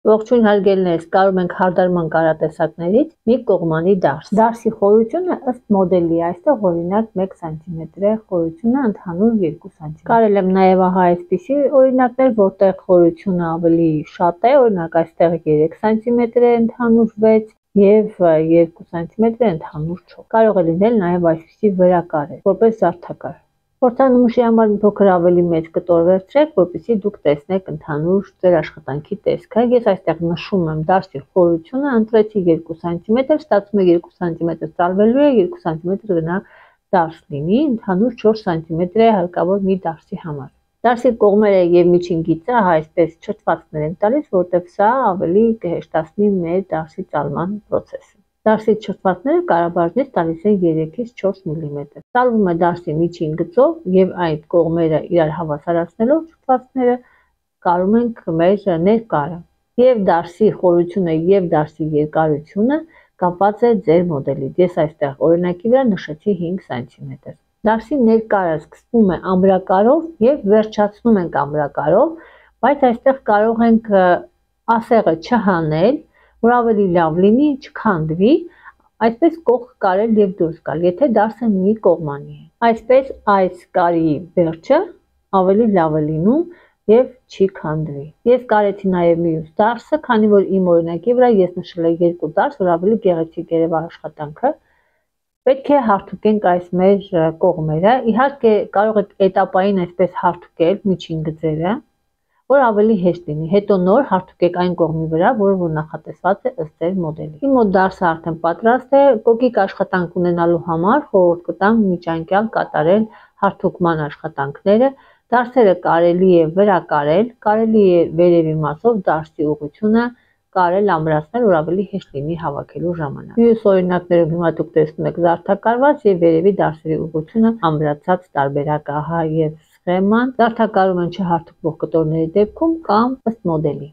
Ողջույն հարգելիներս, կարող ենք հարդարման կարատեսակներից մի կողմանի դարս։ Դարսի խորությունը ըստ մոդելի, այստեղ օրինակ 1 սմ է, խորությունը ընդհանուր 2 սմ։ Կարել եմ նաև ահա այսպիսի օրինակներ, որտեղ խորությունը ավելի շատ է, օրինակ այստեղ 3 սմ է, ընդհանուր 6 եւ 2 սմ է, ընդհանուր 4։ Կարող է լինել նաև այսպիսի վրակար, որպես զարդակար։ Փորձանմուշի համար մի փոքր ավելի մեծ կտոր վերցրեք, որպեսզի դուք տեսնեք ընդհանուր ձեր աշխատանքի տեսքը։ Ես այստեղ նշում եմ դարսի խորությունը, ընտրեցի 2 սմ, ստացվում է 2 սմ ծալվելու է, 2 սմ գնա դարս լինի, ընդհանուր 4 սմ է հարկավոր մի դարսի համար։ Դարսի կողմերը եւ միջին գիծը այսպես չրտվածքներ են տալիս, որտեղ սա ավելի կհեշտացնի մեր դարսի ծալման process-ը։ Դարսի չրտվածքները կարաբաժնից տալիս են 3-ից 4 մմ։ Ծալվում է դարսի միջին գծով եւ այդ կողմերը իրար հավասարացնելով չրտվածքները կարում ենք մեր ներկարը։ Եվ դարսի խորությունը եւ դարսի երկարությունը կապված է ձեր մոդելից։ Ես այստեղ օրինակի վրա նշեցի 5 սմ։ Դարսի ներկարը սկսվում է ամրակարով եւ վերջացնում ենք ամրակարով, բայց այստեղ կարող ենք ասեղը չհանել, որ ավելի լավ լինի, չքանդվի, այսպես կողք կարել եւ դուրս գալ, եթե դարսը մի կողմանի է։ Այսպես այս կարի վերջը ավելի լավ է լինում եւ չի քանդվի։ Ես կարեցի նաեւ մյուս դարսը, քանի որ իմ օրինակի վրա ես նշել եմ 2 դարս, որ ավելի գեղեցիկ երևա աշխատանքը։ Պետք է հարթուկենք այս մեր կողմերը։ Իհարկե կարող եք էտապային այսպես հարթուկել միջին գծերը, որ ավելի հեշտ լինի։ Հետո նոր հարթուկեք այն կողմի վրա, որը նախատեսված է ըստ ձեր մոդելի։ Իմ մոտ դարսը արդեն պատրաստ է, կոկիկ աշխատանք ունենալու համար խորհուրդ կտամ միջանկյալ կատարել հարթուկման աշխատանքները։ Դարսերը կարելի է վրակարել, կարելի է վերևի մասով դարսի ուղղությունը կարել ամրացնել, որ ավելի հեշտ լինի հավաքելու ժամանակ։ Մյուս օրինակներում հիմա դուք տեսնում եք զարդակարված եւ վերևի դարսերի ուղղությունը ամրացած տարբերակ ահա եւ սխեման։ Զարդակարում են չհարթուկվող կտորների դեպքում կամ ըստ մոդելի։